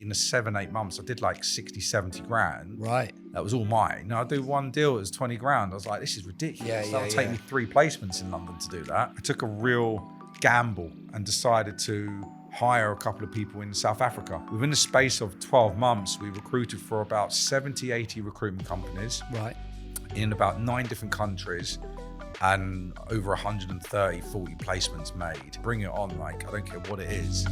In the 7-8 months, I did like 60, 70 grand. Right. That was all mine. Now I do one deal, it was 20 grand. I was like, this is ridiculous. That'll take me 3 placements in London to do that. I took a real gamble and decided to hire a couple of people in South Africa. Within the space of 12 months, we recruited for about 70, 80 recruitment companies. Right. In about 9 different countries and over 130, 40 placements made. Bring it on, like, I don't care what it is.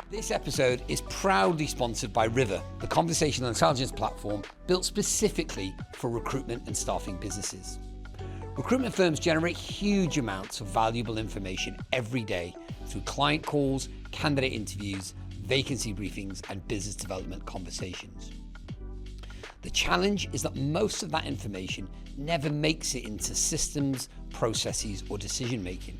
This episode is proudly sponsored by ryvr, the conversational intelligence platform built specifically for recruitment and staffing businesses. Recruitment firms generate huge amounts of valuable information every day through client calls, candidate interviews, vacancy briefings, and business development conversations. The challenge is that most of that information never makes it into systems, processes, or decision-making.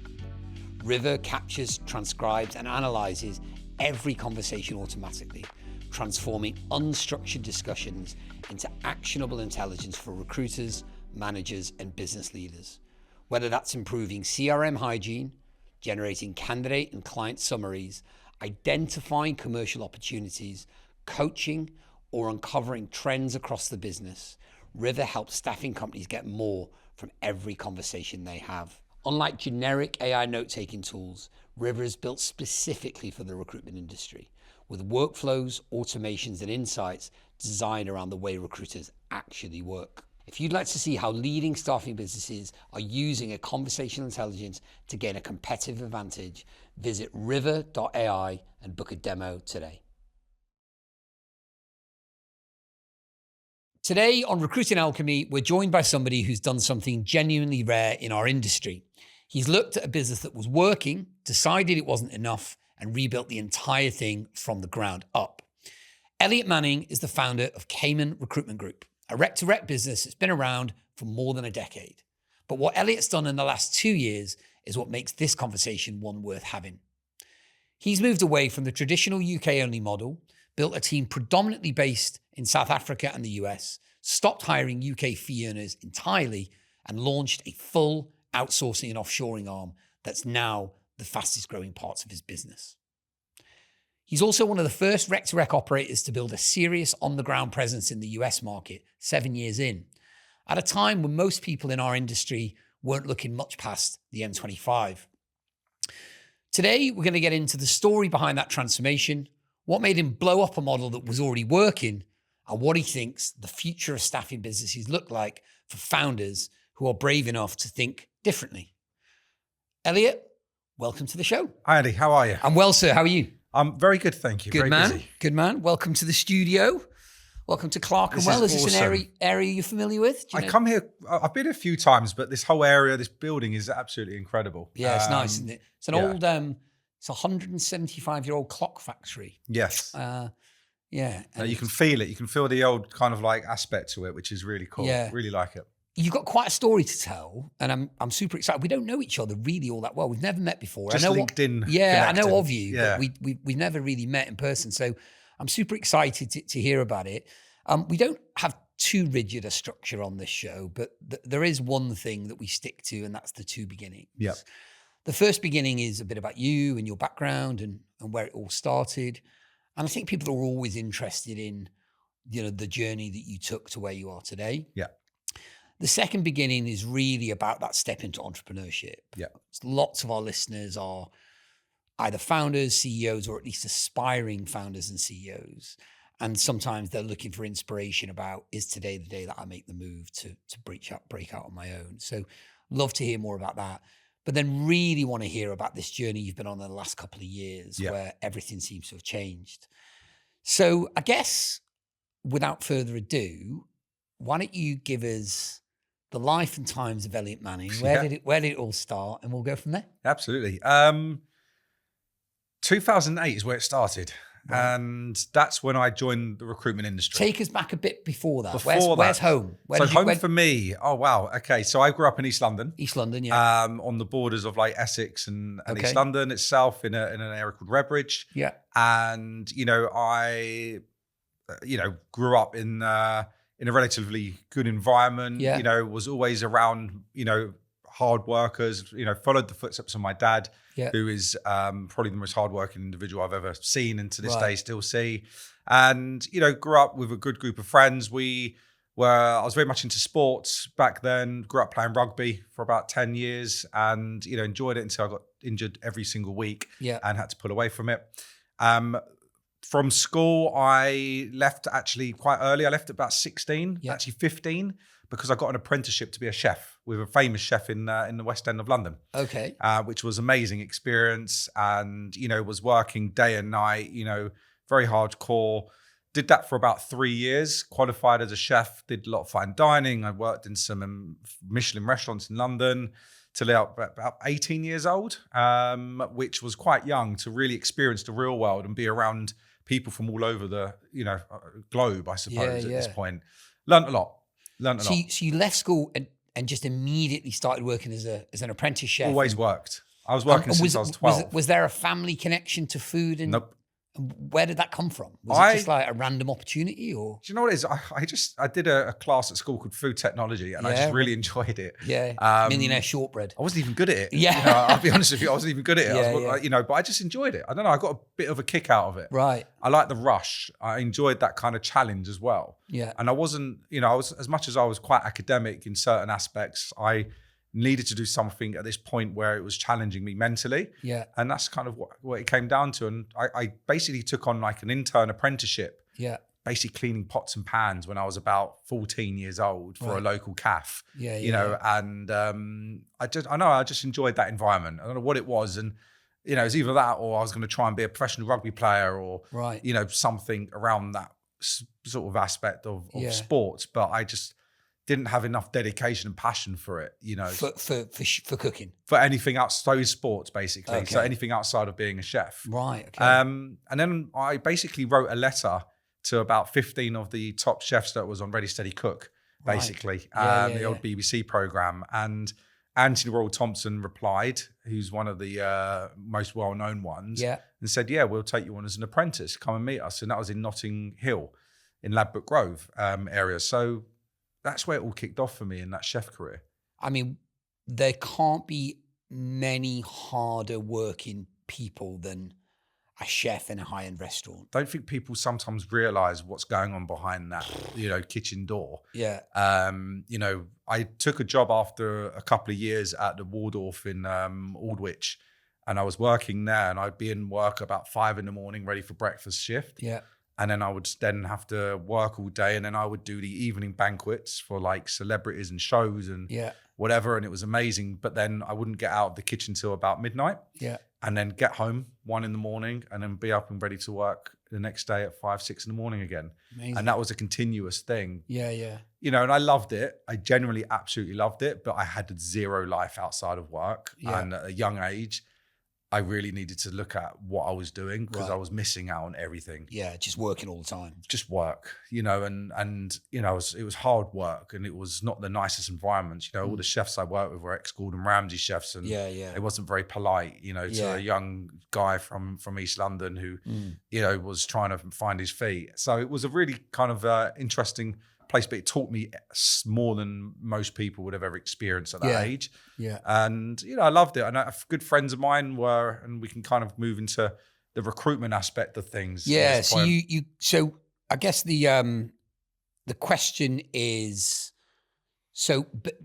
ryvr captures, transcribes, and analyzes every conversation automatically, transforming unstructured discussions into actionable intelligence for recruiters, managers, and business leaders. Whether that's improving CRM hygiene, generating candidate and client summaries, identifying commercial opportunities, coaching, or uncovering trends across the business, ryvr helps staffing companies get more from every conversation they have. Unlike generic AI note-taking tools, ryvr is built specifically for the recruitment industry, with workflows, automations, and insights designed around the way recruiters actually work. If you'd like to see how leading staffing businesses are using a conversational intelligence to gain a competitive advantage, visit ryvr.ai and book a demo today. Today on Recruiting Alchemy, we're joined by somebody who's done something genuinely rare in our industry. He's looked at a business that was working, decided it wasn't enough, and rebuilt the entire thing from the ground up. Elliott Manning is the founder of Kayman Recruitment Group, a rec-to-rec business that's been around for more than a decade. But what Elliott's done in the last 2 years is what makes this conversation one worth having. He's moved away from the traditional UK-only model, built a team predominantly based in South Africa and the US, stopped hiring UK fee earners entirely, and launched a full outsourcing and offshoring arm that's now the fastest growing parts of his business. He's also one of the first rec-to-rec operators to build a serious on-the-ground presence in the US market 7 years in, at a time when most people in our industry weren't looking much past the M25. Today, we're going to get into the story behind that transformation, what made him blow up a model that was already working, and what he thinks the future of staffing businesses look like for founders who are brave enough to think differently. Elliott, welcome to the show. Hi, Andy. How are you? I'm well, sir. How are you? I'm very good, thank you. Good very man. Busy. Good man. Welcome to the studio. Welcome to Clerkenwell. Is this awesome. an area you're familiar with? I come here, I've been a few times, but this whole area, this building is absolutely incredible. Yeah, it's nice, isn't it? It's an yeah. old, it's a 175-year-old clock factory. Yes. Yeah. You can feel it. You can feel the old kind of like aspect to it, which is really cool. Yeah. Really like it. You've got quite a story to tell, and I'm super excited. We don't know each other really all that well. We've never met before. Just I know LinkedIn. I know connecting. of you, Yeah. but we've never really met in person. So I'm super excited to hear about it. We don't have too rigid a structure on this show, but there is one thing that we stick to, and that's the 2 beginnings. Yeah. The first beginning is a bit about you and your background and where it all started. And I think people are always interested in, the journey that you took to where you are today. Yeah. The second beginning is really about that step into entrepreneurship. Yeah. Lots of our listeners are either founders, CEOs, or at least aspiring founders and CEOs. And sometimes they're looking for inspiration about, is today the day that I make the move to break out on my own? So love to hear more about that. But then really want to hear about this journey you've been on in the last couple of years where everything seems to have changed. So I guess without further ado, why don't you give us the life and times of Elliott Manning? Where did it all start? And we'll go from there. Absolutely. 2008 is where it started. Right. And that's when I joined the recruitment industry. Take us back a bit before that. Where's home? For me, oh wow, okay. So I grew up in East London. East London, yeah. On the borders of like Essex and East London itself, in an area called Redbridge. Yeah. And I grew up in a relatively good environment. Yeah. Was always around hard workers, followed the footsteps of my dad, Yeah. who is probably the most hardworking individual I've ever seen and to this Right. day still see. And, grew up with a good group of friends. I was very much into sports back then, grew up playing rugby for about 10 years and, enjoyed it until I got injured every single week and had to pull away from it. From school, I left actually quite early. I left at about 16, actually 15, because I got an apprenticeship to be a chef with a famous chef in the West End of London. Okay. Which was amazing experience and, was working day and night, very hardcore. Did that for about 3 years, qualified as a chef, did a lot of fine dining. I worked in some Michelin restaurants in London till about 18 years old, which was quite young to really experience the real world and be around people from all over the, globe, I suppose, at this point. Learned a lot. So you left school and just immediately started working as an apprentice chef? Always worked. I was working since I was 12. Was there a family connection to food? Nope. Where did that come from? Was it just like a random opportunity, or? Do you know what it is? I did a class at school called Food Technology, and I just really enjoyed it. Yeah, millionaire shortbread. I wasn't even good at it. Yeah, I'll be honest with you, I wasn't even good at it. But I just enjoyed it. I don't know. I got a bit of a kick out of it. Right. I like the rush. I enjoyed that kind of challenge as well. Yeah. And I wasn't, I was, as much as I was quite academic in certain aspects, I needed to do something at this point where it was challenging me mentally. Yeah. And that's kind of what it came down to. And I basically took on like an intern apprenticeship. Yeah. Basically cleaning pots and pans when I was about 14 years old for a local cafe. And I just enjoyed that environment. I don't know what it was. And, it was either that or I was going to try and be a professional rugby player or, something around that sort of aspect of sports. But I just didn't have enough dedication and passion for it, For cooking? For anything outside sports, basically. Okay. So anything outside of being a chef. Right, okay. And then I basically wrote a letter to about 15 of the top chefs that was on Ready Steady Cook, basically, the old BBC programme. And Anthony Royal Thompson replied, who's one of the most well-known ones, and said, we'll take you on as an apprentice, come and meet us. And that was in Notting Hill, in Ladbroke Grove area. So that's where it all kicked off for me in that chef career. I mean, there can't be many harder working people than a chef in a high-end restaurant. Don't think people sometimes realize what's going on behind that, kitchen door. Yeah. I took a job after a couple of years at the Waldorf in Aldwych, and I was working there, and I'd be in work about 5 a.m, ready for breakfast shift. Yeah. And then I would then have to work all day, and then I would do the evening banquets for like celebrities and shows and whatever. And it was amazing. But then I wouldn't get out of the kitchen till about midnight. Yeah. And then get home 1 a.m, and then be up and ready to work the next day at 5, 6 a.m. again. Amazing. And that was a continuous thing. Yeah, yeah. And I loved it. I genuinely absolutely loved it, but I had zero life outside of work. Yeah. And at a young age, I really needed to look at what I was doing because I was missing out on everything. Yeah, just working all the time. Just work, and it was hard work, and it was not the nicest environments. All the chefs I worked with were ex-Gordon Ramsay chefs, and it wasn't very polite, to a young guy from East London who, was trying to find his feet. So it was a really kind of interesting place, but it taught me more than most people would have ever experienced at that age. Yeah. And, I loved it. And good friends of mine were, and we can kind of move into the recruitment aspect of things. Yeah. So so I guess the question is, but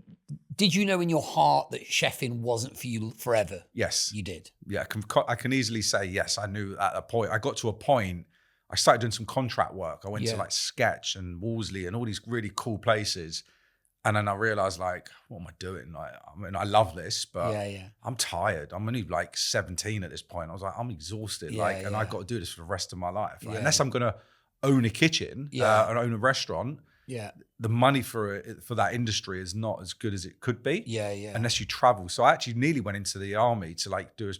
did you know in your heart that chefing wasn't for you forever? Yes. You did? Yeah. I can easily say, yes, I knew at a point. I got to a point, I started doing some contract work. I went to like Sketch and Wolseley and all these really cool places. And then I realized like, what am I doing? Like, I love this, but I'm tired. I'm only like 17 at this point. I was like, I'm exhausted. And I got to do this for the rest of my life. Like, unless I'm going to own a kitchen and own a restaurant, the money for that industry is not as good as it could be. Unless you travel. So I actually nearly went into the army to like do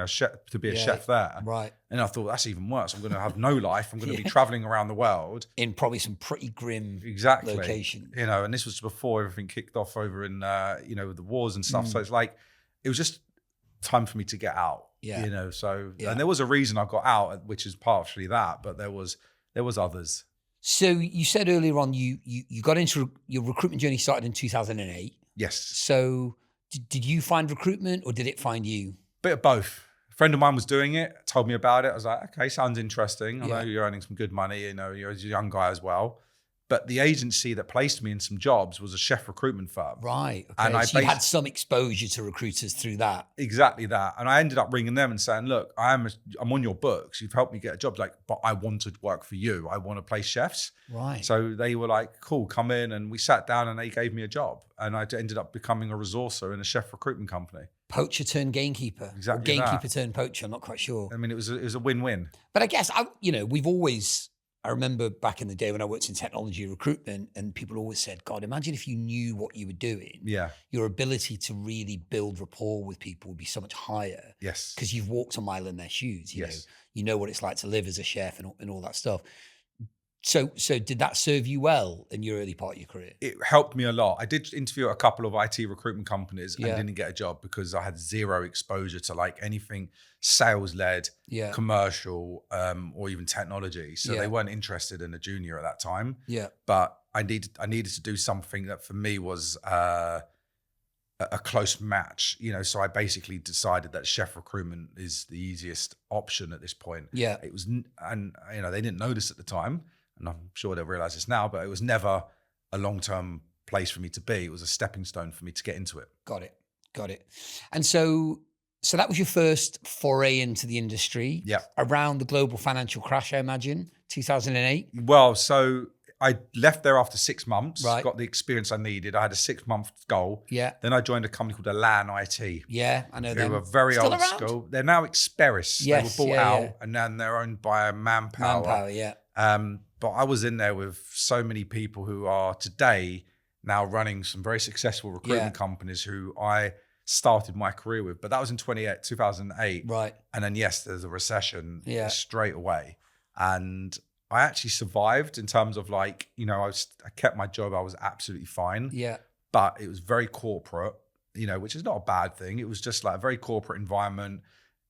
chef, to be a chef there. Right. And I thought, that's even worse. I'm going to have no life. I'm going to be traveling around the world. In probably some pretty grim locations. And this was before everything kicked off over in, with the wars and stuff. So it's like, it was just time for me to get out, and there was a reason I got out, which is partially that, but there was others. So you said earlier on, you got into your recruitment journey started in 2008. Yes. So did you find recruitment or did it find you? Bit of both. A friend of mine was doing it, told me about it. I was like, okay, sounds interesting. I know you're earning some good money. You're a young guy as well. But the agency that placed me in some jobs was a chef recruitment firm. Right. Okay. And so you had some exposure to recruiters through that. Exactly that. And I ended up ringing them and saying, look, I'm on your books. You've helped me get a job. Like, but I want to work for you. I want to place chefs. Right. So they were like, cool, come in. And we sat down and they gave me a job. And I ended up becoming a resourcer in a chef recruitment company. Poacher turned gamekeeper. Exactly. Or gamekeeper turned poacher. I'm not quite sure. I mean, it was a win-win. But I guess, we've always... I remember back in the day when I worked in technology recruitment and people always said, God, imagine if you knew what you were doing. Yeah. Your ability to really build rapport with people would be so much higher. Yes. Because you've walked a mile in their shoes. You know what it's like to live as a chef and all that stuff. So did that serve you well in your early part of your career? It helped me a lot. I did interview at a couple of IT recruitment companies and didn't get a job because I had zero exposure to like anything sales-led, commercial, or even technology. So they weren't interested in a junior at that time. Yeah. But I needed to do something that for me was a close match, so I basically decided that chef recruitment is the easiest option at this point. Yeah. It was, and they didn't know this at the time. And I'm sure they'll realize this now, but it was never a long-term place for me to be. It was a stepping stone for me to get into it. Got it. And so that was your first foray into the industry. Yeah. Around the global financial crash, I imagine, 2008. Well, so I left there after 6 months, right. Got the experience I needed. I had a 6-month goal. Yeah. Then I joined a company called Elan IT. Yeah, I know them. They were very Still old around? school. They're now Experis. Yes, they were bought out and then they're owned by Manpower. Yeah. But I was in there with so many people who are today now running some very successful recruitment companies who I started my career with. But that was in 2008. Right. And then, yes, there's a recession straight away. And I actually survived in terms of like, I kept my job. I was absolutely fine. Yeah. But it was very corporate, which is not a bad thing. It was just like a very corporate environment.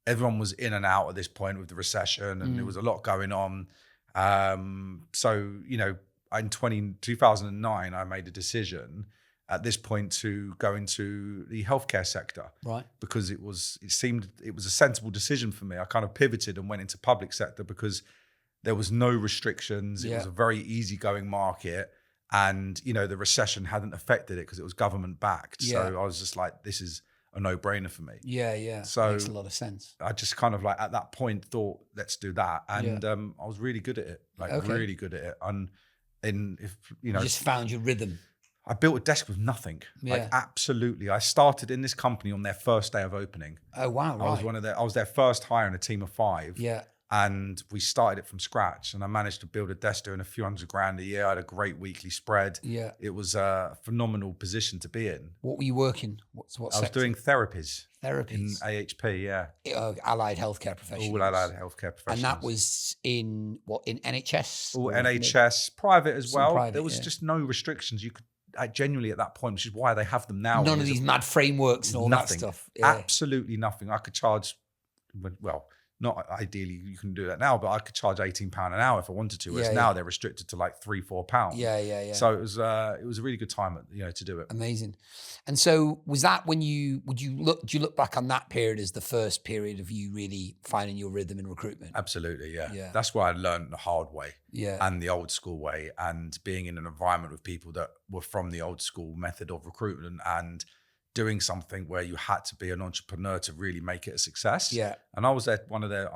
Everyone was in and out at this point with the recession and there was a lot going on. So, in 2009, I made a decision at this point to go into the healthcare sector. Right. Because it was a sensible decision for me. I kind of pivoted and went into public sector because there was no restrictions. It was a very easygoing market. And, the recession hadn't affected it because it was government backed. Yeah. So I was just like, this is a no-brainer for me. Yeah. So makes a lot of sense. I just kind of like at that point thought, let's do that. And I was really good at it, really good at it. And you just found your rhythm. I built a desk with nothing. Like absolutely. I started in this company on their first day of opening. Oh, wow. I was their first hire in a team of 5. Yeah. And we started it from scratch and I managed to build a desk doing a few $100,000 a year. I had a great weekly spread. Yeah. It was a phenomenal position to be in. What were you working? What I was doing therapies. Therapies? In AHP, yeah. Allied healthcare professionals. All allied healthcare professionals. And that was in NHS? All NHS, private as well. Private, there was just no restrictions. You could genuinely at that point, which is why they have them now. None of these mad frameworks and all that stuff. Yeah. Absolutely nothing. I could charge, well, not ideally you can do that now, but I could charge £18 an hour if I wanted to. Whereas now they're restricted to like £3-4. Yeah. So it was a really good time to do it. Amazing. And so was that when do you look back on that period as the first period of you really finding your rhythm in recruitment? Absolutely, yeah. That's where I learned the hard way and the old school way, and being in an environment with people that were from the old school method of recruitment and doing something where you had to be an entrepreneur to really make it a success. Yeah. And I was one of their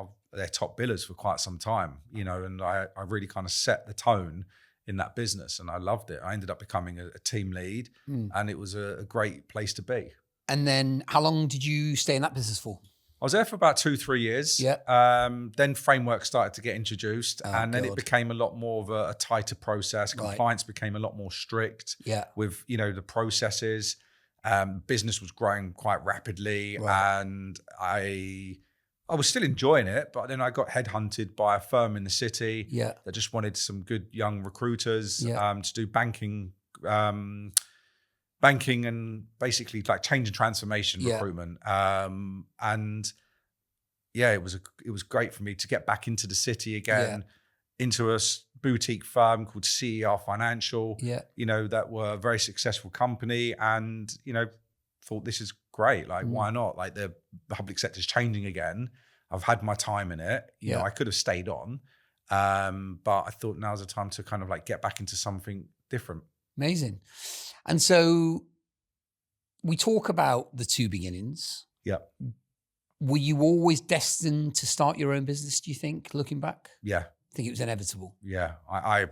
top billers for quite some time, and I really kind of set the tone in that business and I loved it. I ended up becoming a team lead and it was a great place to be. And then how long did you stay in that business for? I was there for about 2-3 years. Yeah. Then frameworks started to get introduced and then it became a lot more of a tighter process. Compliance became a lot more strict with, the processes. Business was growing quite rapidly and I was still enjoying it, but then I got headhunted by a firm in the city that just wanted some good young recruiters to do banking and basically like change and transformation recruitment. And it was great for me to get back into the city again, into a boutique firm called CER Financial, that were a very successful company and, thought, this is great. Like, why not? Like, the public sector's changing again. I've had my time in it. You know, I could have stayed on. But I thought now's the time to kind of like get back into something different. Amazing. And so we talk about the two beginnings. Yeah. Were you always destined to start your own business, do you think, looking back? Yeah. I think it was inevitable. Yeah. I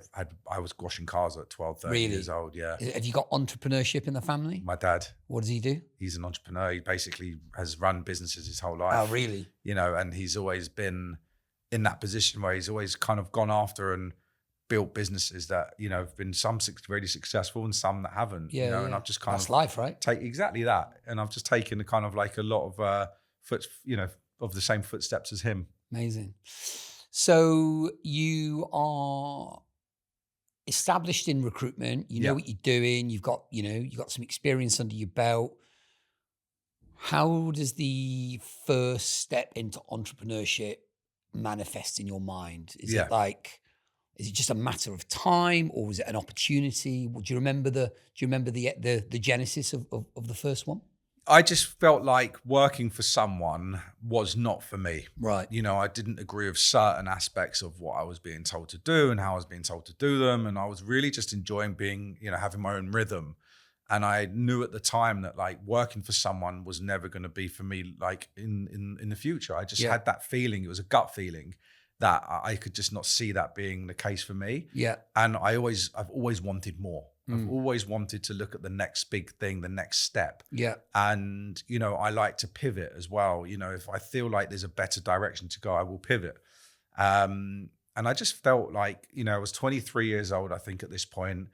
was washing cars at 12, 13 years old. Yeah. Have you got entrepreneurship in the family? My dad. What does he do? He's an entrepreneur. He basically has run businesses his whole life. Oh, really? You know, and he's always been in that position where he's always kind of gone after and built businesses that, you know, have been some really successful and some that haven't. Yeah, you know, and I've just kind That's of life, right? take exactly that. And I've just taken the kind of like a lot of of the same footsteps as him. Amazing. So you are established in recruitment. You know what you're doing. You've got some experience under your belt. How does the first step into entrepreneurship manifest in your mind? Is it just a matter of time, or was it an opportunity? Do you remember the genesis of the first one? I just felt like working for someone was not for me. Right. You know, I didn't agree with certain aspects of what I was being told to do and how I was being told to do them. And I was really just enjoying being, you know, having my own rhythm. And I knew at the time that like working for someone was never going to be for me, like in the future. I just had that feeling. It was a gut feeling that I could just not see that being the case for me. Yeah. And I've always wanted more. I've always wanted to look at the next big thing, the next step. Yeah. And, you know, I like to pivot as well. You know, if I feel like there's a better direction to go, I will pivot. And I just felt like, you know, I was 23 years old, I think, at this point.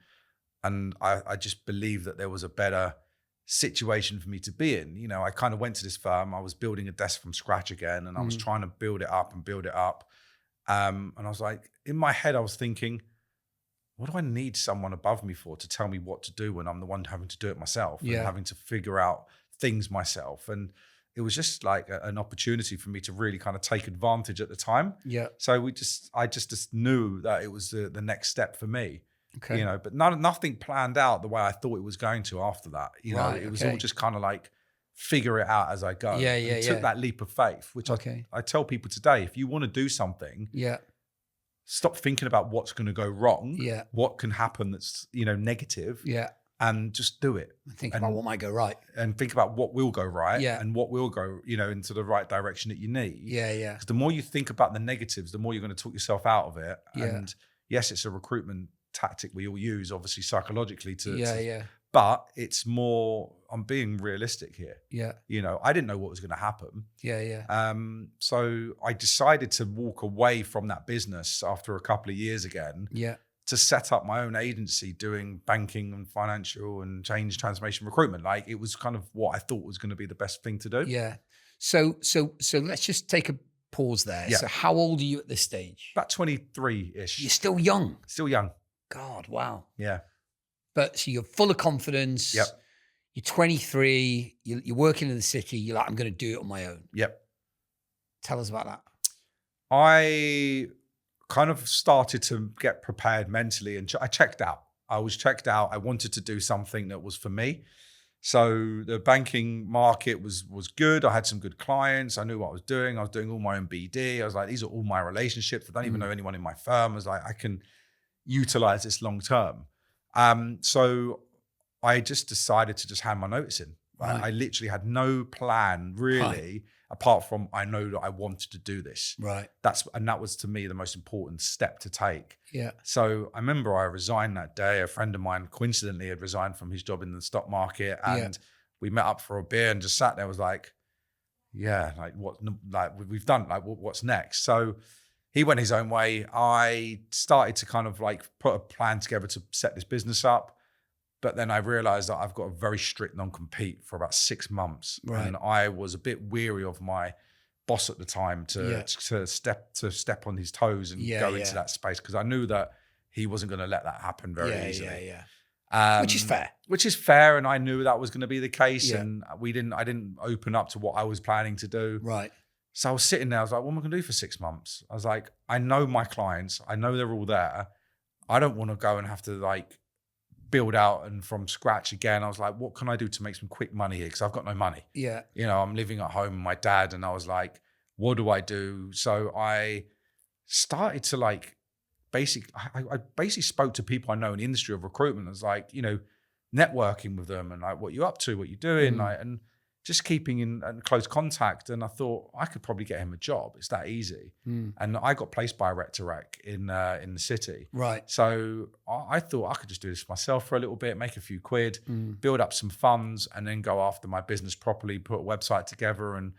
And I just believed that there was a better situation for me to be in. You know, I kind of went to this firm. I was building a desk from scratch again, and I was trying to build it up. And I was like, in my head, I was thinking, what do I need someone above me for to tell me what to do when I'm the one having to do it myself and having to figure out things myself? And it was just like an opportunity for me to really kind of take advantage at the time. Yeah. So I just knew that it was the next step for me. Okay. You know, but nothing planned out the way I thought it was going to after that. You know, it was all just kind of like figure it out as I go. Yeah. Took that leap of faith, which I tell people today, if you want to do something, stop thinking about what's going to go wrong. Yeah. What can happen that's, you know, negative. Yeah. And just do it. Think about what might go right. And think about what will go right. Yeah. And what will go, you know, into the right direction that you need. Yeah. Because the more you think about the negatives, the more you're going to talk yourself out of it. Yeah. And yes, it's a recruitment tactic we all use, obviously psychologically to but it's more, I'm being realistic here. Yeah. You know, I didn't know what was going to happen. Yeah. So I decided to walk away from that business after a couple of years again. Yeah. To set up my own agency doing banking and financial and change transformation recruitment. Like, it was kind of what I thought was going to be the best thing to do. Yeah. So let's just take a pause there. Yeah. So how old are you at this stage? About 23-ish. You're still young. Still young. God, wow. Yeah. But so you're full of confidence. Yep. You're 23. You're working in the city. You're like, I'm going to do it on my own. Yep. Tell us about that. I kind of started to get prepared mentally, and I checked out. I was checked out. I wanted to do something that was for me. So the banking market was good. I had some good clients. I knew what I was doing. I was doing all my own BD. I was like, these are all my relationships. I don't even know anyone in my firm. I was like, I can utilize this long term. So I just decided to just hand my notice in. Right. I literally had no plan really, apart from I know that I wanted to do this. Right. That was to me the most important step to take. Yeah. So I remember I resigned that day. A friend of mine coincidentally had resigned from his job in the stock market, and we met up for a beer and just sat there. Was like, we've done, like, what's next? So he went his own way. I started to kind of like put a plan together to set this business up. But then I realized that I've got a very strict non-compete for about 6 months. Right. And I was a bit weary of my boss at the time to step on his toes and go into that space, because I knew that he wasn't going to let that happen very easily. Which is fair. Which is fair. And I knew that was going to be the case. Yeah. And I didn't open up to what I was planning to do. Right. So I was sitting there, I was like, what am I going to do for 6 months? I was like, I know my clients. I know they're all there. I don't want to go and have to like build out and from scratch again. I was like, what can I do to make some quick money here? Because I've got no money. Yeah. You know, I'm living at home with my dad, and I was like, what do I do? So I started to like, I basically spoke to people I know in the industry of recruitment. I was like, you know, networking with them and like, what you up to, what you doing, like, and just keeping in close contact. And I thought I could probably get him a job. It's that easy. And I got placed by Rec2Rec in the city. Right. So I thought I could just do this myself for a little bit, make a few quid, build up some funds, and then go after my business properly, put a website together. And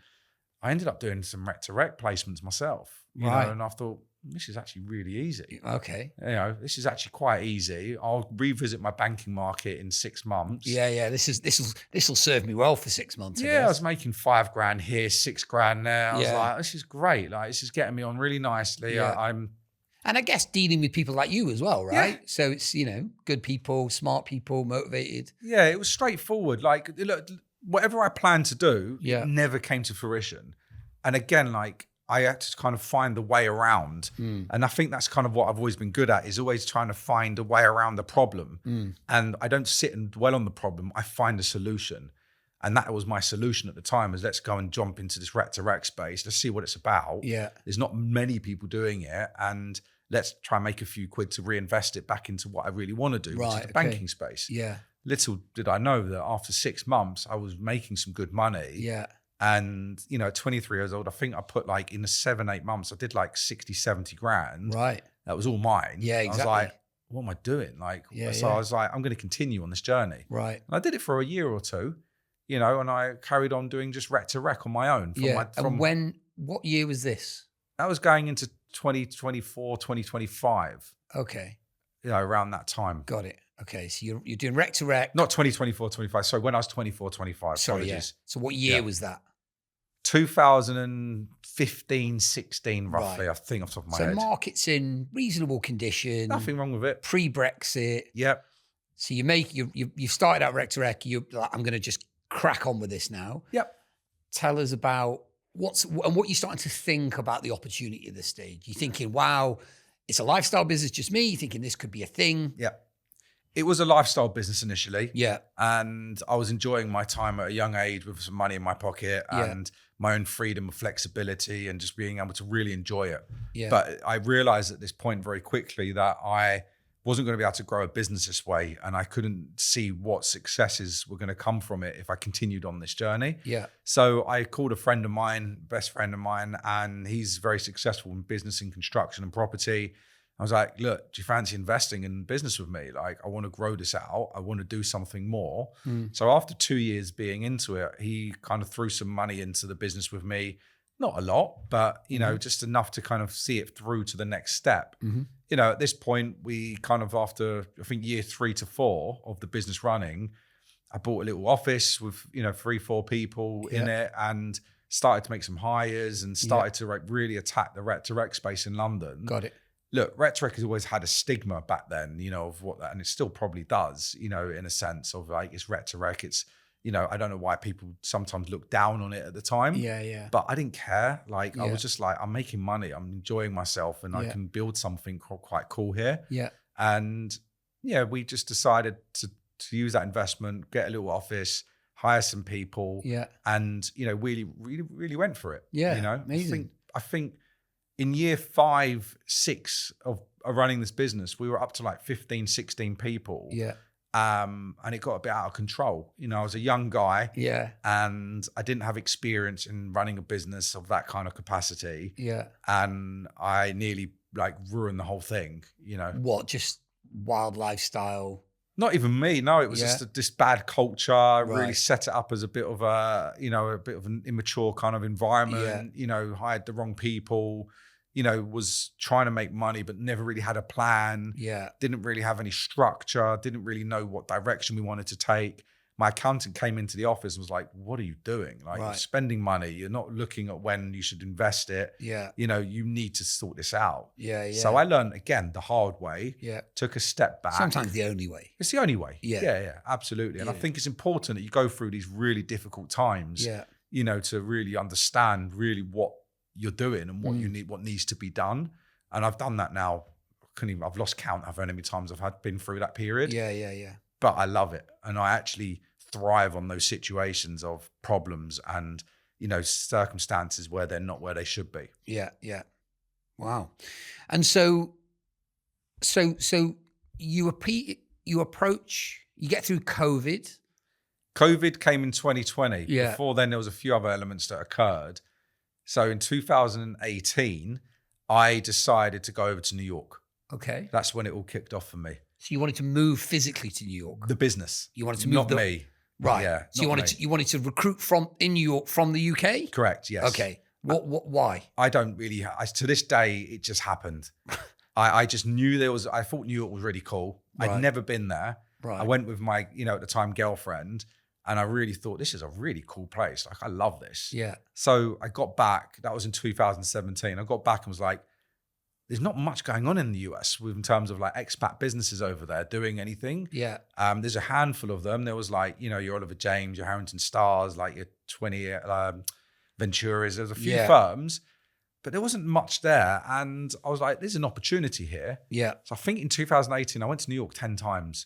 I ended up doing some Rec2Rec placements myself, you know, and I thought, this is actually really easy. Okay. You know, this is actually quite easy. I'll revisit my banking market in 6 months. Yeah. This will serve me well for 6 months. I was making $5,000 here, $6,000 there. I was Yeah. like, this is great. Like, this is getting me on really nicely. Yeah. And I guess dealing with people like you as well, right? Yeah. So it's, you know, good people, smart people, motivated. Yeah, it was straightforward. Like, look, whatever I planned to do, it never came to fruition. And again, like, I had to kind of find the way around. And I think that's kind of what I've always been good at, is always trying to find a way around the problem. And I don't sit and dwell on the problem. I find a solution. And that was my solution at the time, is let's go and jump into this Rec2Rec space. Let's see what it's about. Yeah. There's not many people doing it. And let's try and make a few quid to reinvest it back into what I really want to do, which is the banking space. Yeah. Little did I know that after 6 months, I was making some good money. Yeah. And, you know, at 23 years old, I think I put like in the 7-8 months, I did like 60, 70 grand. Right. That was all mine. Yeah, exactly. I was like, what am I doing? Like, so I was like, I'm going to continue on this journey. Right. And I did it for a year or two, you know, and I carried on doing just Rec2Rec on my own. And what year was this? That was going into 2024, 2025. Okay. You know, around that time. Got it. Okay, so you're doing Rec2Rec. Not 2024, 25. Sorry, when I was 24, 25. Sorry, apologies. Yeah. So what year was that? 2015, 16, roughly, I think, off the top of my head. So market's in reasonable condition. Nothing wrong with it. Pre-Brexit. Yep. So you started out Rec2Rec. You're like, I'm going to just crack on with this now. Yep. Tell us about what you're starting to think about the opportunity at this stage. You're thinking, wow, it's a lifestyle business, just me. You're thinking this could be a thing. Yeah. It was a lifestyle business initially. Yeah. And I was enjoying my time at a young age with some money in my pocket and my own freedom and flexibility and just being able to really enjoy it. Yeah. But I realized at this point very quickly that I wasn't going to be able to grow a business this way, and I couldn't see what successes were going to come from it if I continued on this journey. Yeah. So I called a friend of mine, best friend of mine, and he's very successful in business and construction and property. I was like, look, do you fancy investing in business with me? Like, I want to grow this out. I want to do something more. So after 2 years being into it, he kind of threw some money into the business with me. Not a lot, but, you know, just enough to kind of see it through to the next step. You know, at this point, we kind of, after, I think, year 3 to 4 of the business running, I bought a little office with, you know, 3-4 people in it, and started to make some hires and started to like really attack the Rec2Rec space in London. Got it. Look, Rec2Rec has always had a stigma back then, you know, of what that, and it still probably does, you know, in a sense of like, it's Rec2Rec. It's, you know, I don't know why people sometimes look down on it at the time. Yeah. But I didn't care. Like, I was just like, I'm making money. I'm enjoying myself, and I can build something quite cool here. Yeah. And yeah, we just decided to use that investment, get a little office, hire some people. Yeah. And, you know, really went for it. Yeah. You know, amazing. I think in year 5, 6 of running this business, we were up to like 15, 16 people. Yeah. And it got a bit out of control. You know, I was a young guy. Yeah. And I didn't have experience in running a business of that kind of capacity. Yeah. And I nearly like ruined the whole thing, you know. What, just wild lifestyle? Not even me, no. It was just this bad culture, really set it up as a bit of a, you know, a bit of an immature kind of environment, you know, hired the wrong people, you know, was trying to make money, but never really had a plan. Yeah. Didn't really have any structure, didn't really know what direction we wanted to take. My accountant came into the office and was like, what are you doing? Like, you're spending money. You're not looking at when you should invest it. Yeah. You know, you need to sort this out. Yeah. So I learned, again, the hard way. Yeah. Took a step back. Sometimes the only way. It's the only way. Yeah, absolutely. And I think it's important that you go through these really difficult times, you know, to really understand really what you're doing and what you need, what needs to be done. And I've done that now. I've lost count of how many times I've been through that period. Yeah. but I love it. And I actually thrive on those situations of problems and, circumstances where they're not where they should be. Yeah. Yeah. Wow. And so you get through COVID. COVID came in 2020. Yeah. Before then, there was a few other elements that occurred. So in 2018, I decided to go over to New York. Okay. That's when it all kicked off for me. So you wanted to move physically to New York? The business. You wanted to move Not me. Right. Yeah. So you wanted to recruit in New York from the UK? Correct, yes. Okay. Why? I don't really, to this day, it just happened. I just knew I thought New York was really cool. Right. I'd never been there. Right. I went with my, at the time, girlfriend, and I really thought this is a really cool place. Like, I love this. Yeah. So I got back, that was in 2017. I got back and was like, there's not much going on in the US in terms of like expat businesses over there doing anything. Yeah. There's a handful of them. There was like, your Oliver James, your Harrington-Starrs, like your 20 Venturas. There's a few firms, but there wasn't much there. And I was like, there's an opportunity here. Yeah. So I think in 2018, I went to New York 10 times.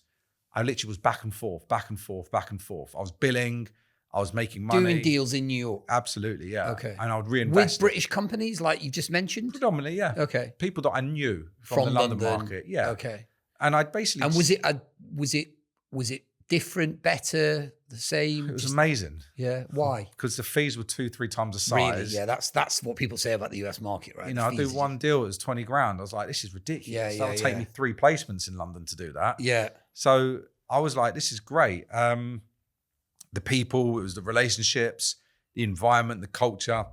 I literally was back and forth. I was billing. I was making money. Doing deals in New York. Absolutely, yeah. Okay. And I would reinvest. With British companies like you just mentioned? Predominantly, yeah. Okay. People that I knew from the London market. Yeah. Okay. And I'd basically... And was it different, better, the same? It was amazing. Yeah. Why? Because the fees were 2-3 times the size. Really? Yeah. That's what people say about the US market, right? I do one deal, it was 20 grand. I was like, this is ridiculous. That'll take me 3 placements in London to do that. Yeah. So I was like, this is great. The people, it was the relationships, the environment, the culture.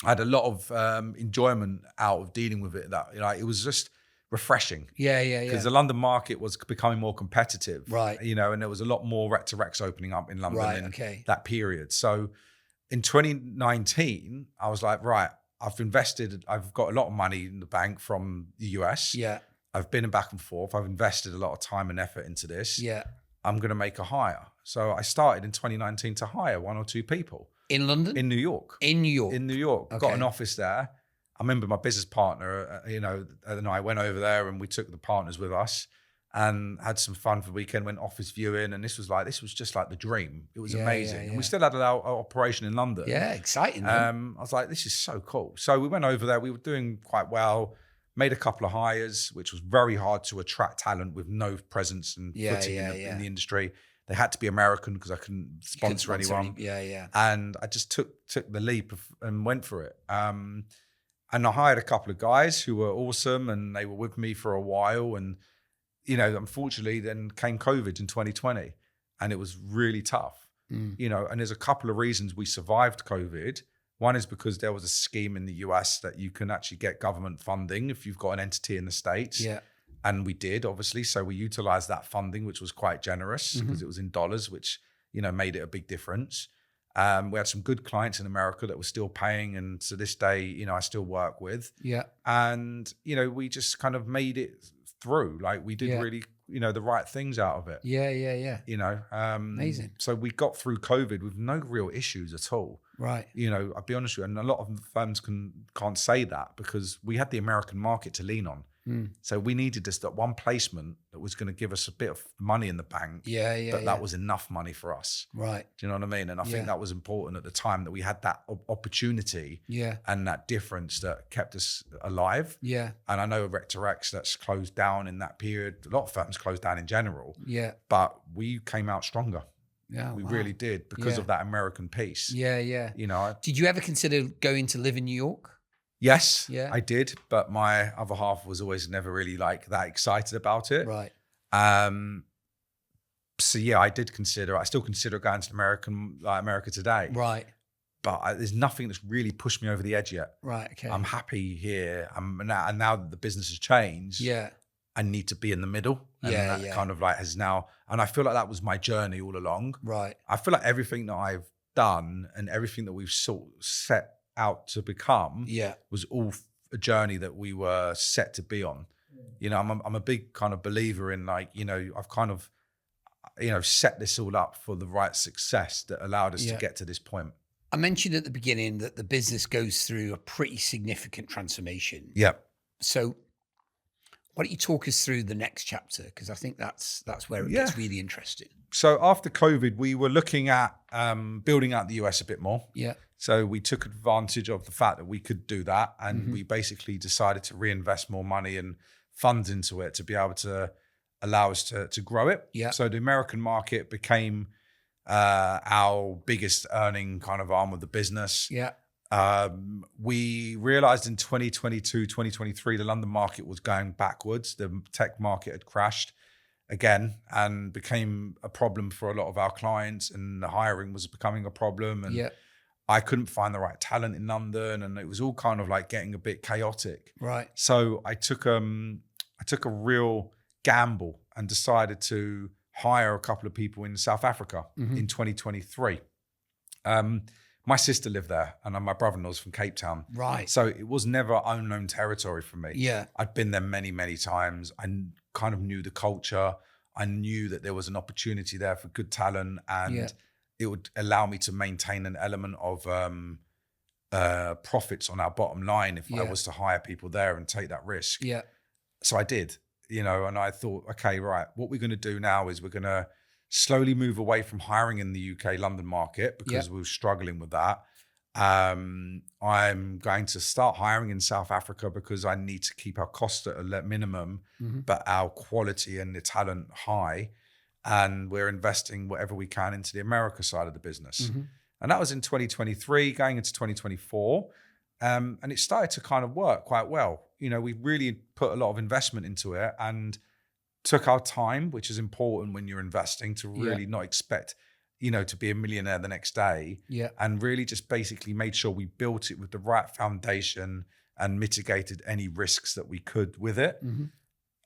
I had a lot of enjoyment out of dealing with it. That it was just refreshing. Yeah. Because the London market was becoming more competitive, right? And there was a lot more rec to recs opening up in London in that period. So in 2019, I was like, right, I've invested. I've got a lot of money in the bank from the US. Yeah. I've been back and forth. I've invested a lot of time and effort into this. Yeah. I'm going to make a hire. So I started in 2019 to hire 1 or 2 people. In London? In New York. In New York? In New York. Okay. Got an office there. I remember my business partner, and I went over there and we took the partners with us and had some fun for the weekend, went office viewing. And this was just like the dream. It was amazing. Yeah. And we still had our operation in London. Yeah, exciting. I was like, this is so cool. So we went over there. We were doing quite well. Made a couple of hires, which was very hard to attract talent with no presence and footing in the industry. They had to be American because I couldn't sponsor anyone. Yeah. And I just took the leap and went for it. And I hired a couple of guys who were awesome and they were with me for a while. And, unfortunately then came COVID in 2020 and it was really tough, and there's a couple of reasons we survived COVID. One is because there was a scheme in the US that you can actually get government funding if you've got an entity in the States. Yeah. And we did, obviously. So we utilized that funding, which was quite generous because it was in dollars, which, made it a big difference. We had some good clients in America that were still paying. And to this day, I still work with. Yeah. And, we just kind of made it through. Like we did really, the right things out of it. Yeah. Amazing. So we got through COVID with no real issues at all. Right. I'll be honest with you, and a lot of firms can't say that because we had the American market to lean on. So we needed just that one placement that was going to give us a bit of money in the bank. That was enough money for us. Right. Do you know what I mean? And I think that was important at the time that we had that opportunity and that difference that kept us alive. Yeah. And I know Rec to Recs that's closed down in that period. A lot of firms closed down in general. Yeah. But we came out stronger. Yeah, we really did because of that American piece. Yeah. Did you ever consider going to live in New York? Yes, I did. But my other half was always never really like that excited about it. Right. So yeah, I still consider going to America today. Right. But there's nothing that's really pushed me over the edge yet. Right. Okay. I'm happy here. And now that the business has changed. Yeah. I need to be in the middle. And that kind of like has now, and I feel like that was my journey all along. Right. I feel like everything that I've done and everything that we've set out to become was all a journey that we were set to be on. I'm a big kind of believer in like, I've kind of, set this all up for the right success that allowed us to get to this point. I mentioned at the beginning that the business goes through a pretty significant transformation. Yeah. So Why don't you talk us through the next chapter? Because I think that's where it gets really interesting. So after COVID, we were looking at building out the US a bit more. Yeah. So we took advantage of the fact that we could do that. And we basically decided to reinvest more money and funds into it to be able to allow us to grow it. Yeah. So the American market became our biggest earning kind of arm of the business. Yeah. We realized in 2022, 2023, the London market was going backwards. The tech market had crashed again and became a problem for a lot of our clients, and the hiring was becoming a problem. And I couldn't find the right talent in London, and it was all kind of like getting a bit chaotic. Right. So I took a real gamble and decided to hire a couple of people in South Africa in 2023. My sister lived there, and my brother-in-law's from Cape Town. Right. So it was never unknown territory for me. Yeah. I'd been there many, many times. I kind of knew the culture. I knew that there was an opportunity there for good talent, and it would allow me to maintain an element of profits on our bottom line if I was to hire people there and take that risk. Yeah. So I did, and I thought, okay, right, what we're going to do now is we're going to slowly move away from hiring in the UK London market because we were struggling with that. I'm going to start hiring in South Africa because I need to keep our costs at a minimum, but our quality and the talent high. And we're investing whatever we can into the America side of the business. And that was in 2023, going into 2024. And it started to kind of work quite well. We really put a lot of investment into it and took our time, which is important when you're investing, to really not expect, to be a millionaire the next day. Yeah. And really just basically made sure we built it with the right foundation and mitigated any risks that we could with it.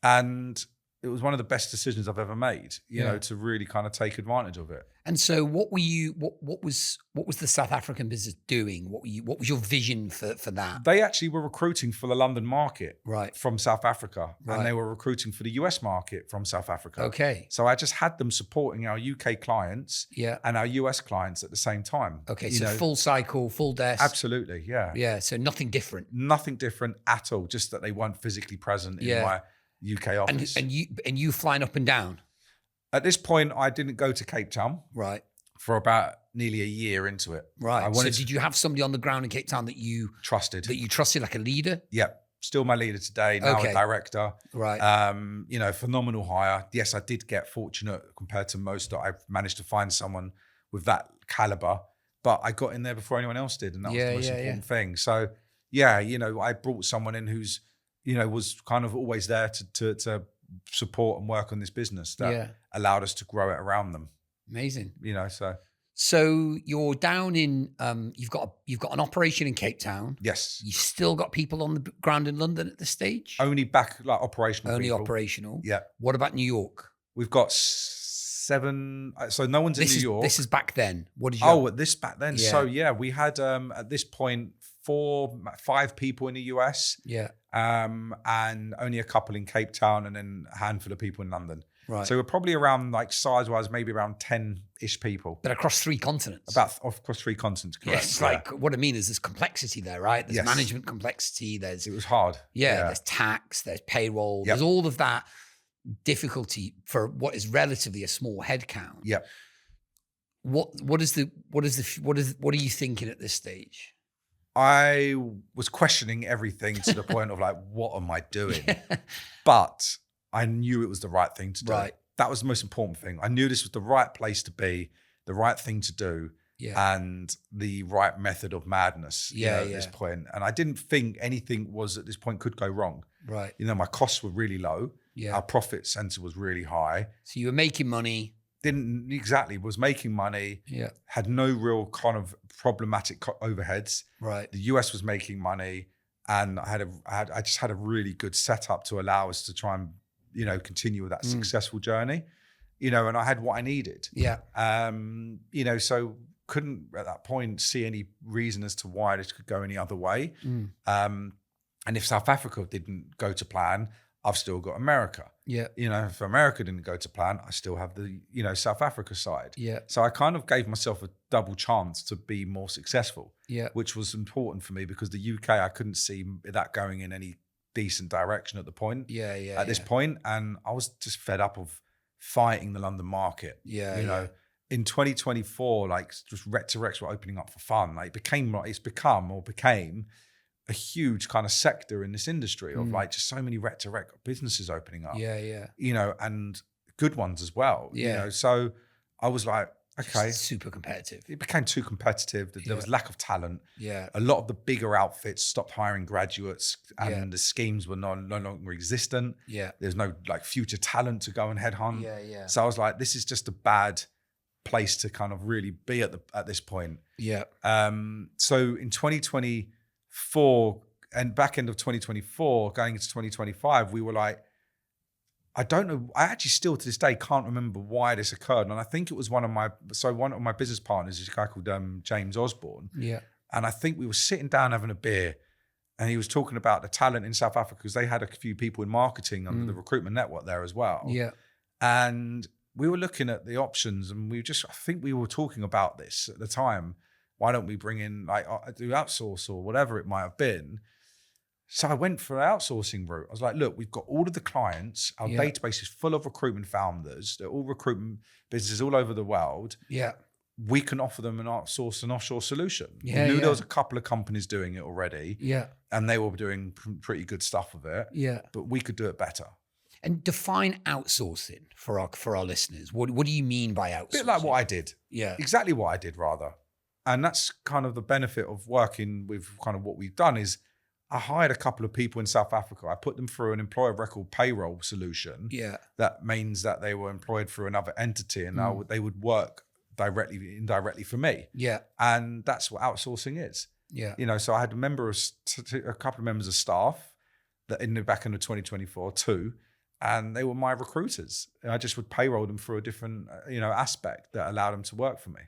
And it was one of the best decisions I've ever made, to really kind of take advantage of it. And so what was the South African business doing? What was your vision for that? They actually were recruiting for the London market from South Africa. And they were recruiting for the US market from South Africa. Okay. So I just had them supporting our UK clients and our US clients at the same time. Okay, so full cycle, full desk. Absolutely, yeah. Yeah, so nothing different. Nothing different at all, just that they weren't physically present in my UK office. And you flying up and down? At this point, I didn't go to Cape Town. Right. For about nearly a year into it. Right. So did you have somebody on the ground in Cape Town that you trusted? That you trusted, like a leader? Yeah. Still my leader today, now a director. Right. Phenomenal hire. Yes, I did get fortunate compared to most that I've managed to find someone with that caliber, but I got in there before anyone else did. And that was the most important thing. So I brought someone in who's, was kind of always there to support and work on this business that allowed us to grow it around them. Amazing. So you're down in you've got an operation in Cape Town. Yes. You still got people on the ground in London at this stage? Only back like operational. Only people. Operational. Yeah. What about New York? We've got 7. So no one's in New York. This is back then. What did you? This back then. Yeah. So we had at this point 5 people in the US. Yeah. And only a couple in Cape Town, and then a handful of people in London. Right. So we're probably around, like size-wise, maybe around 10-ish people. But across 3 continents. Across 3 continents, correct. Yes, like what I mean is there's complexity there, right? There's management complexity. It was hard. There's tax, there's payroll, there's all of that difficulty for what is relatively a small headcount. Yep. What are you thinking at this stage? I was questioning everything to the point of like, what am I doing? But I knew it was the right thing to do. Right. That was the most important thing. I knew this was the right place to be, the right thing to do, and the right method of madness at this point. And I didn't think anything was at this point could go wrong. Right. My costs were really low. Yeah. Our profit center was really high. So you were making money. Was making money. Yeah. Had no real kind of problematic overheads. Right. The US was making money, and I just had a really good setup to allow us to try and continue with that successful journey. And I had what I needed. Yeah. So couldn't at that point see any reason as to why this could go any other way. And if South Africa didn't go to plan, I've still got America. Yeah. If America didn't go to plan, I still have the, South Africa side. Yeah. So I kind of gave myself a double chance to be more successful. Yeah. Which was important for me because the UK, I couldn't see that going in any decent direction at the point. At this point, and I was just fed up of fighting the London market. You know, in 2024, like just rec to recs were opening up for fun. Like became a huge kind of sector in this industry of like just so many rec to rec businesses opening up. You know, and good ones as well. You know, so I was like, okay, just super competitive. It became too competitive. There was lack of talent. A lot of the bigger outfits stopped hiring graduates, and the schemes were no longer existent. There's no like future talent to go and headhunt. So I was like, this is just a bad place to kind of really be at this point. So in 2024 and back end of 2024, going into 2025, we were like, I don't know. I actually still to this day can't remember why this occurred. And I think it was one of my business partners is a guy called James Osborne. And I think we were sitting down having a beer, and he was talking about the talent in South Africa because they had a few people in marketing under the recruitment network there as well. And we were looking at the options, and I think we were talking about this at the time. Why don't we bring in like do outsource or whatever it might have been? So I went for an outsourcing route. I was like, look, we've got all of the clients. Our database is full of recruitment founders. They're all recruitment businesses all over the world. We can offer them an offshore solution. We knew there was a couple of companies doing it already. And they were doing pretty good stuff with it. But we could do it better. And define outsourcing for our listeners. What do you mean by outsourcing? A bit like what I did. Exactly what I did, rather. And that's kind of the benefit of working with kind of what we've done is I hired a couple of people in South Africa. I put them through an employer of record payroll solution. That means that they were employed through another entity, and now they would work indirectly for me. And that's what outsourcing is. You know, so I had a couple of members of staff that in the back end of 2024 too, and they were my recruiters. And I just would payroll them through a different, aspect that allowed them to work for me.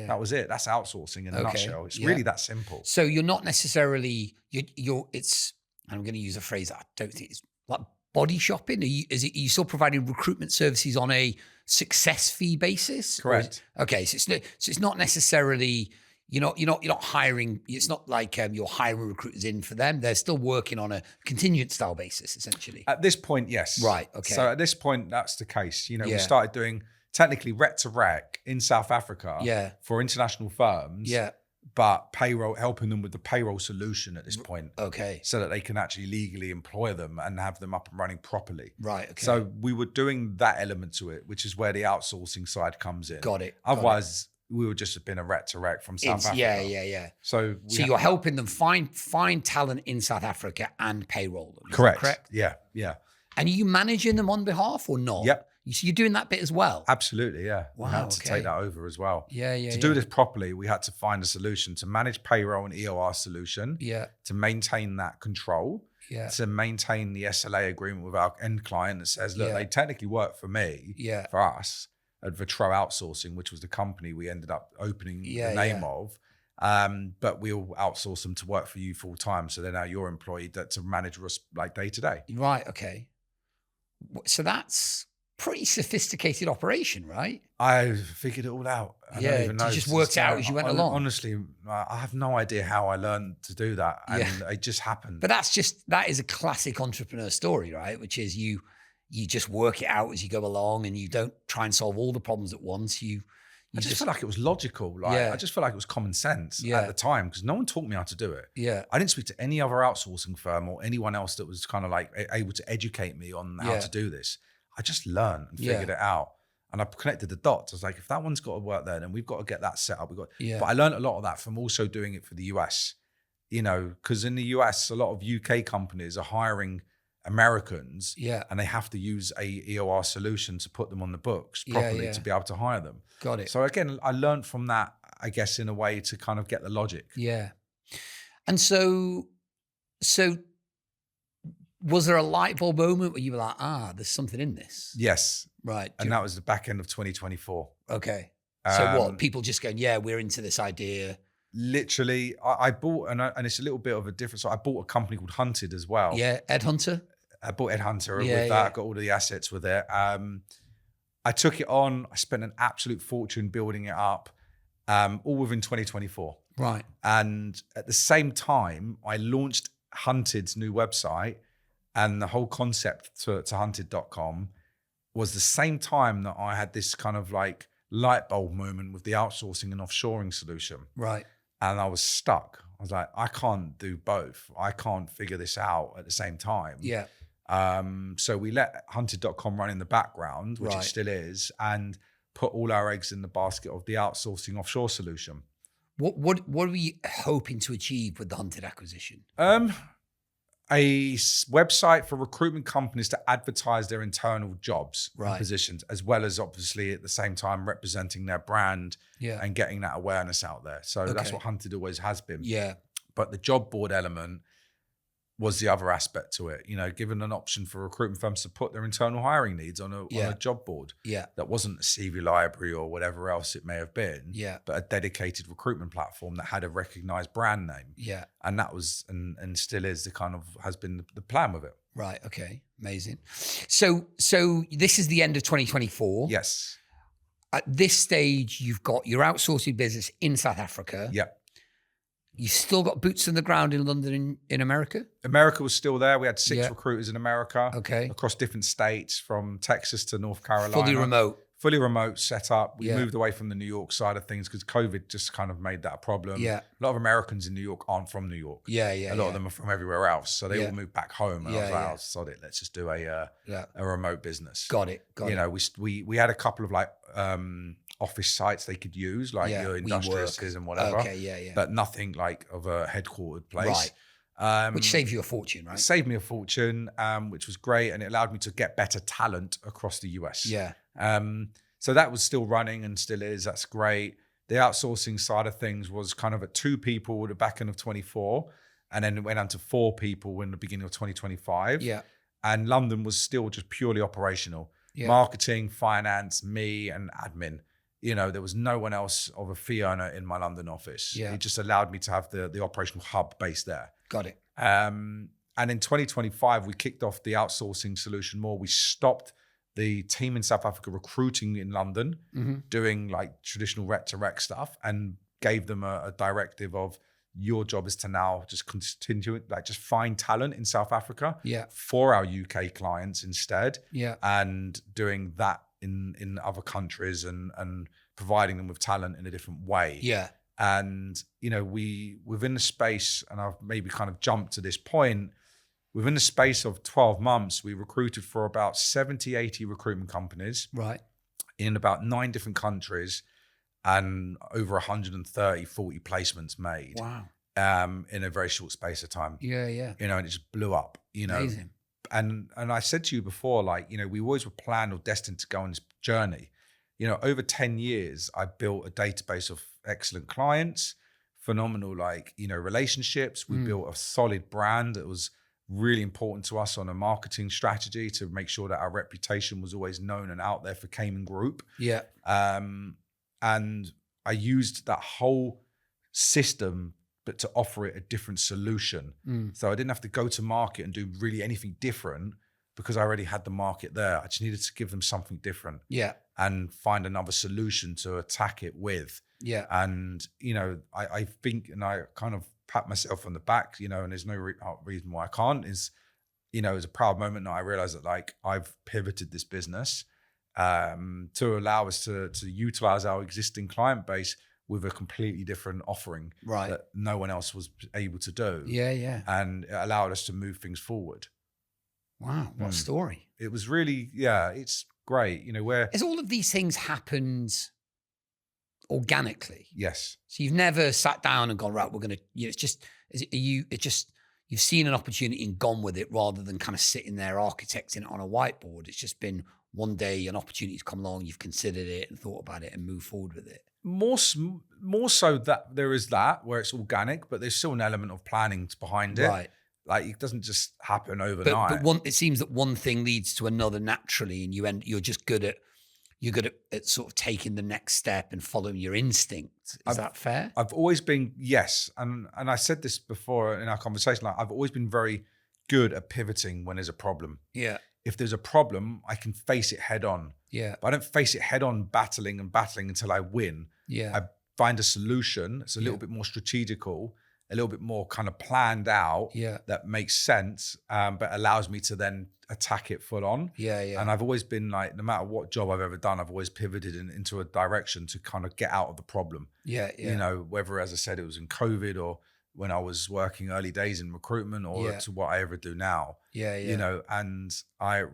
That was it. That's outsourcing in a nutshell. It's really that simple. So you're not necessarily, I'm going to use a phrase that I don't think it's like body shopping. Are you still providing recruitment services on a success fee basis? Correct. Okay. So it's not necessarily, you're not hiring. It's not like you're hiring recruiters in for them. They're still working on a contingent style basis, essentially. At this point, yes. Right. Okay. So at this point, that's the case. We started doing technically rec to rec in South Africa for international firms. But helping them with the payroll solution at this point. Okay. So that they can actually legally employ them and have them up and running properly. Right. Okay. So we were doing that element to it, which is where the outsourcing side comes in. Got it. Otherwise, we would just have been a rec to rec from South Africa. Yeah. So you're helping them find talent in South Africa and payroll them. Correct. Yeah. And are you managing them on behalf or not? Yep. So you're doing that bit as well? Absolutely, yeah. Wow, we had to take that over as well. To do this properly, we had to find a solution to manage payroll and EOR solution. To maintain that control. To maintain the SLA agreement with our end client that says, look, they technically work for me, for us, at Vitro Outsourcing, which was the company we ended up opening the name of. But we'll outsource them to work for you full time. So they're now your employee to manage us like day to day. Right, okay. So that's pretty sophisticated operation, right? I figured it all out. I don't even know. You just worked it out as you went along. Honestly, I have no idea how I learned to do that, and it just happened. But that is a classic entrepreneur story, right? Which is you just work it out as you go along, and you don't try and solve all the problems at once. I just felt like it was logical. I just felt like it was common sense at the time because no one taught me how to do it. I didn't speak to any other outsourcing firm or anyone else that was kind of like able to educate me on how to do this. I just learned and figured it out. And I connected the dots. I was like, if that one's got to work there, then we've got to get that set up. But I learned a lot of that from also doing it for the US, because in the US, a lot of UK companies are hiring Americans and they have to use a EOR solution to put them on the books properly to be able to hire them. Got it. So again, I learned from that, I guess, in a way to kind of get the logic. Yeah. And so was there a light bulb moment where you were like, there's something in this? Yes. Right. And that was the back end of 2024. Okay. So what? People just going, we're into this idea. Literally, I bought, and it's a little bit of a difference. So I bought a company called Hunted as well. Yeah, Ed Hunter. I bought Ed Hunter with that. I got all of the assets with it. I took it on. I spent an absolute fortune building it up, all within 2024. Right. And at the same time, I launched Hunted's new website And the whole concept to hunted.com was the same time that I had this kind of like light bulb moment with the outsourcing and offshoring solution. Right. And I was stuck. I was like, I can't do both. I can't figure this out at the same time. Yeah. So we let hunted.com run in the background, which it still is, and put all our eggs in the basket of the outsourcing offshore solution. What are we hoping to achieve with the Hunted acquisition? A website for recruitment companies to advertise their internal jobs and positions, as well as obviously at the same time representing their brand and getting that awareness out there. So that's what Hunted always has been. Yeah. But the job board element was the other aspect to it, given an option for recruitment firms to put their internal hiring needs on a job board. Yeah. That wasn't a CV library or whatever else it may have been, but a dedicated recruitment platform that had a recognized brand name. Yeah. And that was, and still is, has been the plan with it. Right. Okay. Amazing. So this is the end of 2024. Yes. At this stage, you've got your outsourcing business in South Africa. Yep. You still got boots on the ground in London, in America? America was still there. We had 6 recruiters in America. Okay. Across different states, from Texas to North Carolina. Fully remote setup. We moved away from the New York side of things because COVID just kind of made that a problem. Yeah. A lot of Americans in New York aren't from New York. A lot of them are from everywhere else. So they all moved back home. And I was like, oh, sod it. Let's just do a remote business. Got it. We had a couple of like office sites they could use, like your industrialists and whatever. Okay, But nothing like of a headquartered place. Right. Which saved you a fortune, right? It saved me a fortune, which was great. And it allowed me to get better talent across the US. Yeah. So that was still running and still is. That's great. The outsourcing side of things was kind of at 2 people at the back end of 24. And then it went on to 4 people in the beginning of 2025. Yeah. And London was still just purely operational. Yeah. Marketing, finance, me, and admin. There was no one else of a fee earner in my London office. Yeah. It just allowed me to have the operational hub based there. Got it. And in 2025, we kicked off the outsourcing solution more. We stopped the team in South Africa recruiting in London, doing like traditional rec to rec stuff, and gave them a directive of, your job is to now just continue, like just find talent in South Africa for our UK clients instead. Yeah. And doing that in other countries and providing them with talent in a different way. Yeah. And, we, within the space, and I've maybe kind of jumped to this point, within the space of 12 months, we recruited for about 70, 80 recruitment companies. Right. In about 9 different countries, and over 130, 40 placements made. Wow. In a very short space of time. Yeah, yeah. And it just blew up, Amazing. And I said to you before, like, we always were planned or destined to go on this journey. Over 10 years, I built a database of excellent clients, phenomenal, relationships. We built a solid brand that was really important to us on a marketing strategy to make sure that our reputation was always known and out there for Kayman Group. Yeah. And I used that whole system, but to offer it a different solution. So I didn't have to go to market and do really anything different because I already had the market there. I just needed to give them something different. Yeah. And find another solution to attack it with. Yeah. And, I think, and I kind of pat myself on the back, and there's no reason why I can't, is, it was a proud moment that I realized that I've pivoted this business to allow us to utilize our existing client base with a completely different offering that no one else was able to do. Yeah, yeah. And it allowed us to move things forward. Wow, what a story. It was really, it's great. Where has all of these things happened organically? Yes. So you've never sat down and gone, right, we're going to, you've seen an opportunity and gone with it rather than kind of sitting there architecting it on a whiteboard. It's just been one day an opportunity's come along, you've considered it and thought about it and moved forward with it. More so that there is that where it's organic, but there's still an element of planning behind it. Right. Like it doesn't just happen overnight. But it seems that one thing leads to another naturally, and you're just good at sort of taking the next step and following your instinct. Is that fair? I've always been, yes. And I said this before in our conversation, I've always been very good at pivoting when there's a problem. Yeah. If there's a problem, I can face it head on. Yeah. But I don't face it head on battling until I win. Yeah. I find a solution. It's a little bit more strategical, a little bit more kind of planned out, that makes sense, but allows me to then attack it full on. And I've always been like, no matter what job I've ever done, I've always pivoted into a direction to kind of get out of the problem. You know, whether, as I said, it was in COVID or when I was working early days in recruitment, or to what I ever do now. You know, and I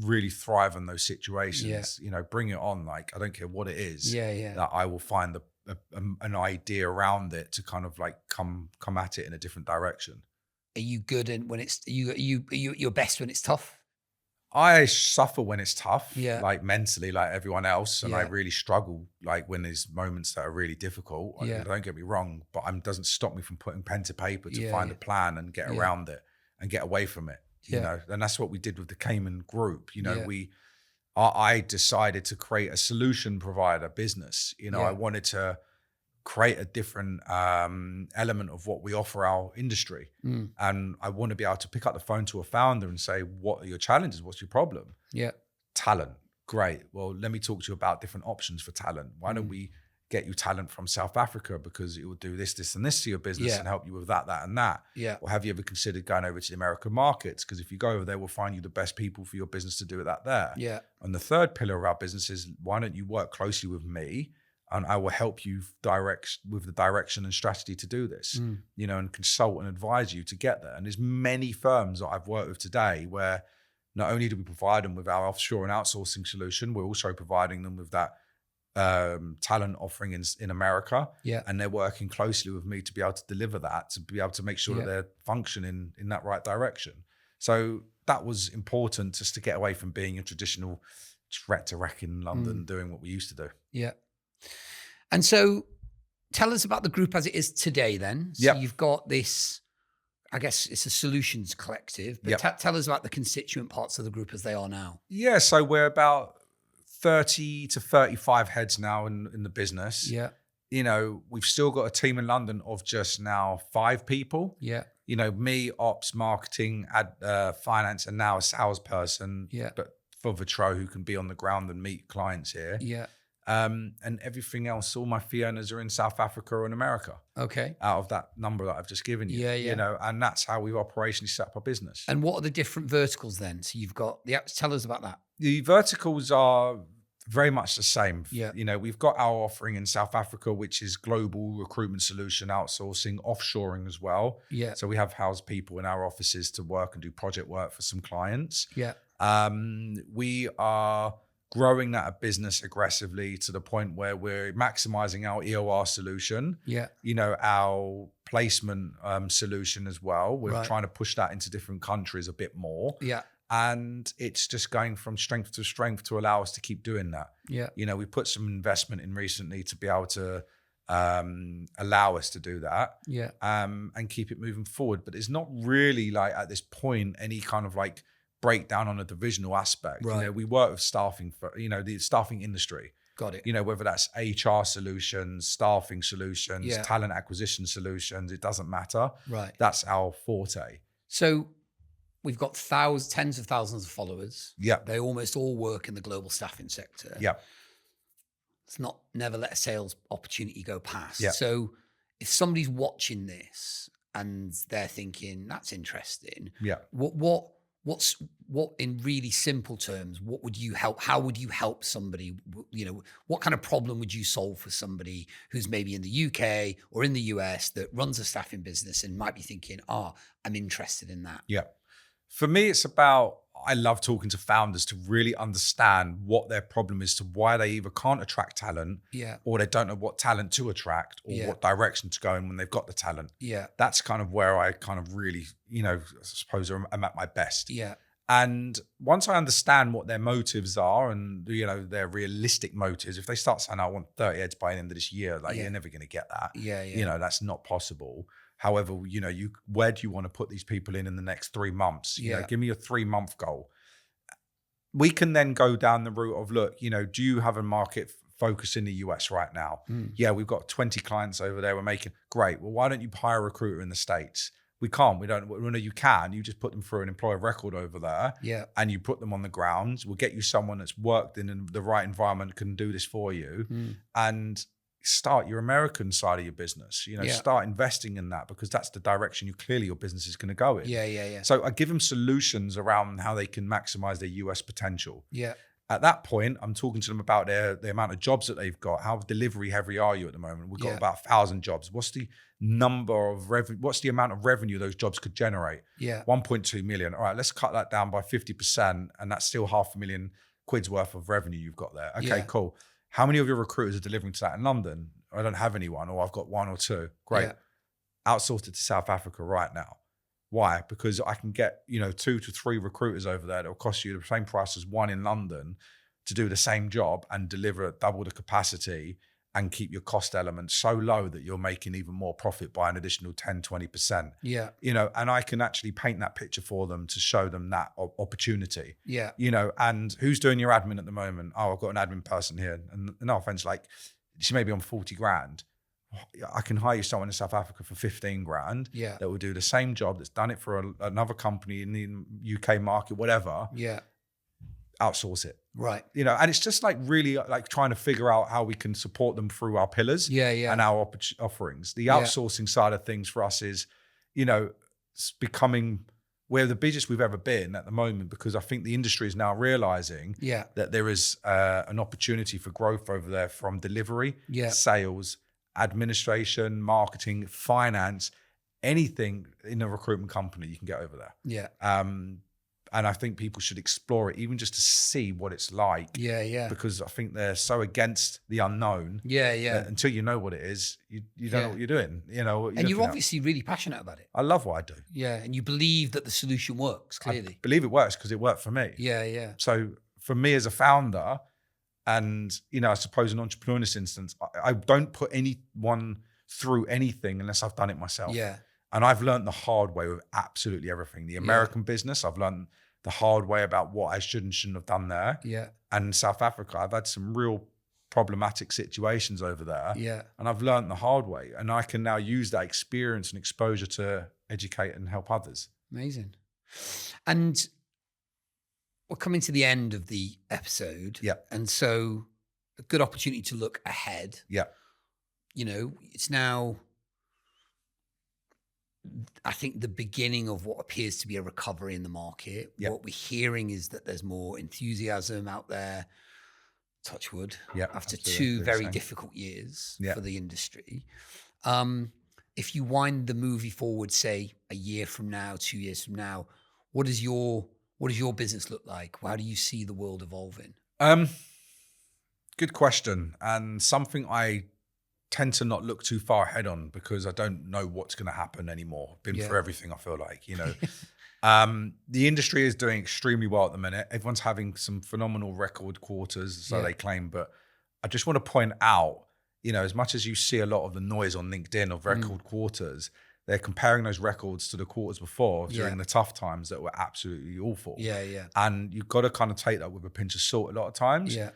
really thrive on those situations. You know, bring it on. Like, I don't care what it is. That I will find an idea around it to kind of like come at it in a different direction. Are you good in when it's you're best when it's tough? I suffer when it's tough, like mentally, like everyone else, and I really struggle like when there's moments that are really difficult. Don't get me wrong, but it doesn't stop me from putting pen to paper to find a plan and get around it and get away from it. You know, and that's what we did with the Kayman Group. You know, I decided to create a solution provider business. You know, I wanted to create a different element of what we offer our industry. And I want to be able to pick up the phone to a founder and say, what are your challenges? What's your problem? Talent. Great. Well, let me talk to you about different options for talent. Why don't we get you talent from South Africa, because it will do this, this, and this to your business and help you with that, that, and that. Or have you ever considered going over to the American markets? Because if you go over there, we'll find you the best people for your business to do that there. And the third pillar of our business is, why don't you work closely with me, and I will help you with the direction and strategy to do this, you know, and consult and advise you to get there. And there's many firms that I've worked with today where not only do we provide them with our offshore and outsourcing solution, we're also providing them with that talent offering in America. And they're working closely with me to be able to deliver that, to be able to make sure that they're functioning in that right direction. So that was important, just to get away from being a traditional wreck to wreck in London, doing what we used to do. And so tell us about the group as it is today then. So you've got this, I guess it's a solutions collective, but tell us about the constituent parts of the group as they are now. So we're about 30 to 35 heads now in the business. You know, we've still got a team in London of just now 5 people. You know, me, ops, marketing, finance, and now a salesperson. But for Vitro, who can be on the ground and meet clients here. And everything else, all my fee earners are in South Africa or in America. Out of that number that I've just given you. You know, and that's how we've operationally set up our business. And what are the different verticals then? So you've got tell us about that. The verticals are very much the same. You know, we've got our offering in South Africa, which is global recruitment solution, outsourcing, offshoring as well. So we have housed people in our offices to work and do project work for some clients. We are growing that business aggressively to the point where we're maximizing our EOR solution. You know, our placement solution as well. We're trying to push that into different countries a bit more. And it's just going from strength to strength to allow us to keep doing that. You know, we put some investment in recently to be able to allow us to do that. And keep it moving forward. But it's not really like at this point any kind of like breakdown on a divisional aspect. You know, we work with staffing for, you know, the staffing industry. You know, whether that's HR solutions, staffing solutions, talent acquisition solutions, it doesn't matter. That's our forte. So we've got tens of thousands of followers. They almost all work in the global staffing sector. It's never let a sales opportunity go past. So if somebody's watching this and they're thinking, that's interesting. What in really simple terms, what would you help? How would you help somebody? You know, what kind of problem would you solve for somebody who's maybe in the UK or in the US that runs a staffing business and might be thinking, I'm interested in that? For me, it's about, I love talking to founders to really understand what their problem is, to why they either can't attract talent or they don't know what talent to attract or what direction to go in when they've got the talent. That's kind of where I kind of really, you know, I suppose I'm at my best. And once I understand what their motives are and, you know, their realistic motives, if they start saying, I want 30 heads by the end of this year, like you're never going to get that. You know, that's not possible. However, you know, where do you want to put these people in the next 3 months? You know, give me a 3-month goal. We can then go down the route of, look, you know, do you have a market focus in the US right now? We've got 20 clients over there. We're making, great. Well, why don't you hire a recruiter in the States? We can't. We don't. Well, no, you can. You just put them through an employer record over there. And you put them on the ground. We'll get you someone that's worked in the right environment, can do this for you. And start your American side of your business, Yeah. start investing in that, because that's the direction clearly your business is going to go in. Yeah. So I give them solutions around how they can maximize their US potential. Yeah. At that point, I'm talking to them about the amount of jobs that they've got. How delivery heavy are you at the moment? We've got about 1,000 jobs. What's the number of revenue? What's the amount of revenue those jobs could generate? Yeah. 1.2 million. All right, let's cut that down by 50%, and that's still £500,000 worth of revenue you've got there. Okay, cool. How many of your recruiters are delivering to that in London? I don't have anyone, or I've got one or two. Great. Yeah. Outsource it to South Africa right now. Why? Because I can get, 2 to 3 recruiters over there that will cost you the same price as one in London to do the same job and deliver at double the capacity and keep your cost element so low that you're making even more profit by an additional 10, 20%. Yeah. And I can actually paint that picture for them to show them that opportunity. Yeah. And who's doing your admin at the moment? Oh, I've got an admin person here. And no offense, like she may be on 40 grand. I can hire you someone in South Africa for 15 grand that will do the same job, that's done it for another company in the UK market, whatever. Yeah. Outsource it. Right. And it's just like really like trying to figure out how we can support them through our pillars and our offerings. The outsourcing side of things for us is, it's becoming, we're the busiest we've ever been at the moment, because I think the industry is now realizing that there is an opportunity for growth over there from delivery, sales, administration, marketing, finance, anything in a recruitment company you can get over there. Yeah. And I think people should explore it, even just to see what it's like. Yeah. Because I think they're so against the unknown. Yeah. That until you know what it is, you don't know what you're doing. And you're obviously really passionate about it. I love what I do. Yeah. And you believe that the solution works, clearly. I believe it works because it worked for me. Yeah. So for me as a founder, and, I suppose an entrepreneur in this instance, I don't put anyone through anything unless I've done it myself. Yeah. And I've learned the hard way with absolutely everything. The American business, I've learned the hard way about what I should and shouldn't have done there. Yeah. And South Africa, I've had some real problematic situations over there. Yeah. And I've learned the hard way. And I can now use that experience and exposure to educate and help others. Amazing. And we're coming to the end of the episode. Yeah. And so a good opportunity to look ahead. Yeah. It's now, I think, the beginning of what appears to be a recovery in the market. Yep. What we're hearing is that there's more enthusiasm out there, touch wood, after two very difficult years for the industry. If you wind the movie forward, say a year from now, 2 years from now, what does your business look like? How do you see the world evolving? Good question. And something I tend to not look too far ahead on, because I don't know what's going to happen anymore. Been through everything, I feel like, the industry is doing extremely well at the minute. Everyone's having some phenomenal record quarters, so they claim. But I just want to point out, as much as you see a lot of the noise on LinkedIn of record quarters, they're comparing those records to the quarters before during the tough times that were absolutely awful. Yeah. And you've got to kind of take that with a pinch of salt a lot of times. Yeah.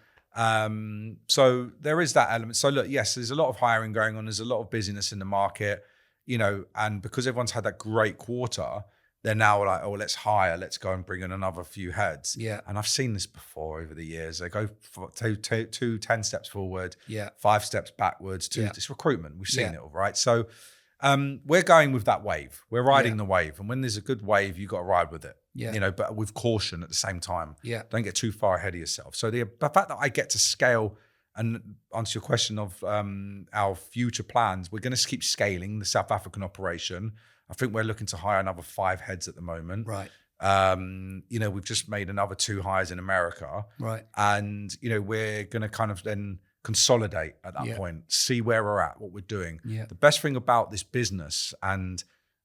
So there is that element. So look, yes, there's a lot of hiring going on. There's a lot of busyness in the market, and because everyone's had that great quarter, they're now like, oh, let's hire, let's go and bring in another few heads. Yeah. And I've seen this before over the years. They go for two 10 steps forward, 5 steps backwards, it's recruitment. We've seen it all, right? So we're going with that wave. We're riding the wave. And when there's a good wave, you got to ride with it. Yeah. But with caution at the same time. Yeah. Don't get too far ahead of yourself. So the fact that I get to scale, and answer your question of our future plans, we're going to keep scaling the South African operation. I think we're looking to hire another 5 heads at the moment. Right. We've just made another 2 hires in America. Right. And, we're going to kind of then consolidate at that point, see where we're at, what we're doing. Yeah. The best thing about this business, and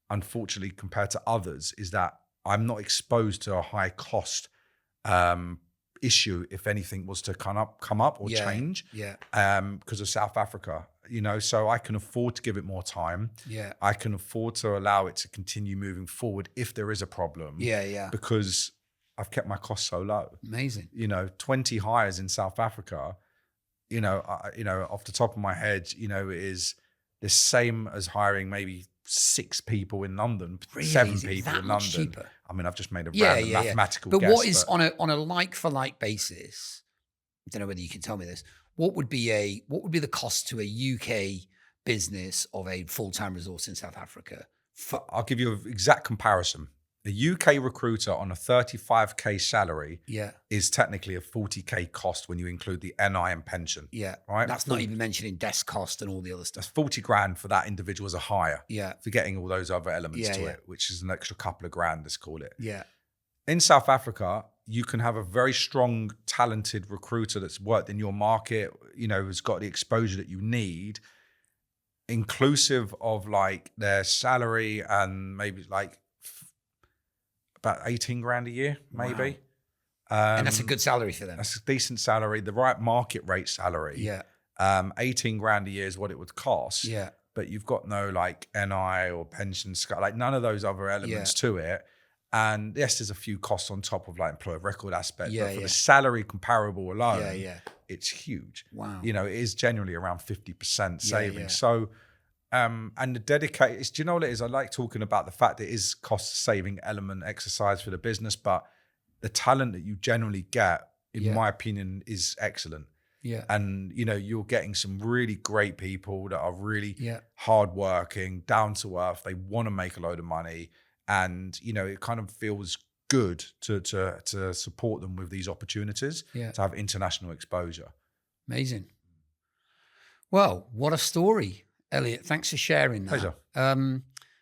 unfortunately compared to others, is that I'm not exposed to a high cost issue if anything was to come up or change because of South Africa, so I can afford to give it more time. Yeah. I can afford to allow it to continue moving forward if there is a problem. Yeah. Because I've kept my costs so low. Amazing. 20 hires in South Africa, off the top of my head, it is the same as hiring maybe 6 people in London, really? 7 people in London. Cheaper? I mean, I've just made a random mathematical guess. But what is on a like for like basis? I don't know whether you can tell me this. what would be the cost to a UK business of a full-time resource in South Africa? I'll give you an exact comparison. A UK recruiter on a 35k salary is technically a 40k cost when you include the NI and pension. Yeah, right. That's not even mentioning desk cost and all the other stuff. That's 40 grand for that individual as a hire. Yeah, forgetting all those other elements to it, which is an extra couple of grand, let's call it. Yeah. In South Africa, you can have a very strong, talented recruiter that's worked in your market, has got the exposure that you need, inclusive of like their salary and maybe like about 18 grand a year, maybe. Wow. And that's a good salary for them. That's a decent salary, the right market rate salary. Yeah. 18 grand a year is what it would cost. Yeah. But you've got no like NI or pension, like none of those other elements to it. And yes, there's a few costs on top of like employer record aspect, but for the salary comparable alone, it's huge. Wow. It is generally around 50% savings. So, and the dedicated, do you know what it is? I like talking about the fact that it is cost saving element exercise for the business, but the talent that you generally get, in my opinion, is excellent. Yeah. And, you're getting some really great people that are really hardworking, down to earth. They want to make a load of money. And, it kind of feels good to support them with these opportunities, to have international exposure. Amazing. Well, what a story, Elliott. Thanks for sharing that. Pleasure.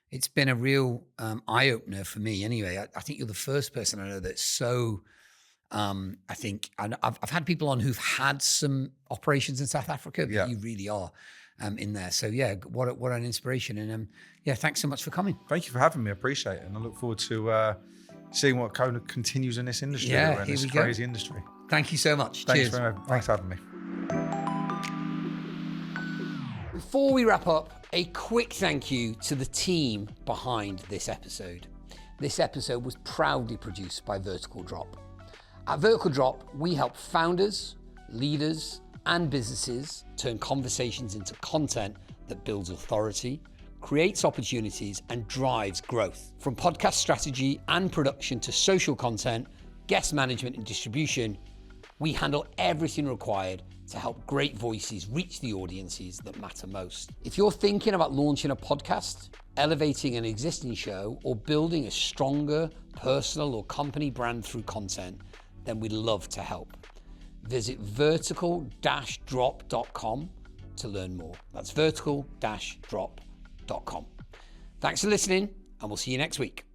It's been a real eye-opener for me anyway. I think you're the first person I know that's so, I think, and I've had people on who've had some operations in South Africa, but you really are in there. So what an inspiration. And thanks so much for coming. Thank you for having me. I appreciate it. And I look forward to seeing what kind of continues in this industry, in this crazy industry. Thank you so much. Thanks Cheers. Thanks for having me. Before we wrap up, a quick thank you to the team behind this episode. This episode was proudly produced by Vertical Drop. At Vertical Drop, we help founders, leaders, and businesses turn conversations into content that builds authority, creates opportunities, and drives growth. From podcast strategy and production to social content, guest management and distribution, we handle everything required to help great voices reach the audiences that matter most. If you're thinking about launching a podcast, elevating an existing show, or building a stronger personal or company brand through content, then we'd love to help. Visit vertical-drop.com to learn more. That's vertical-drop.com. Thanks for listening, and we'll see you next week.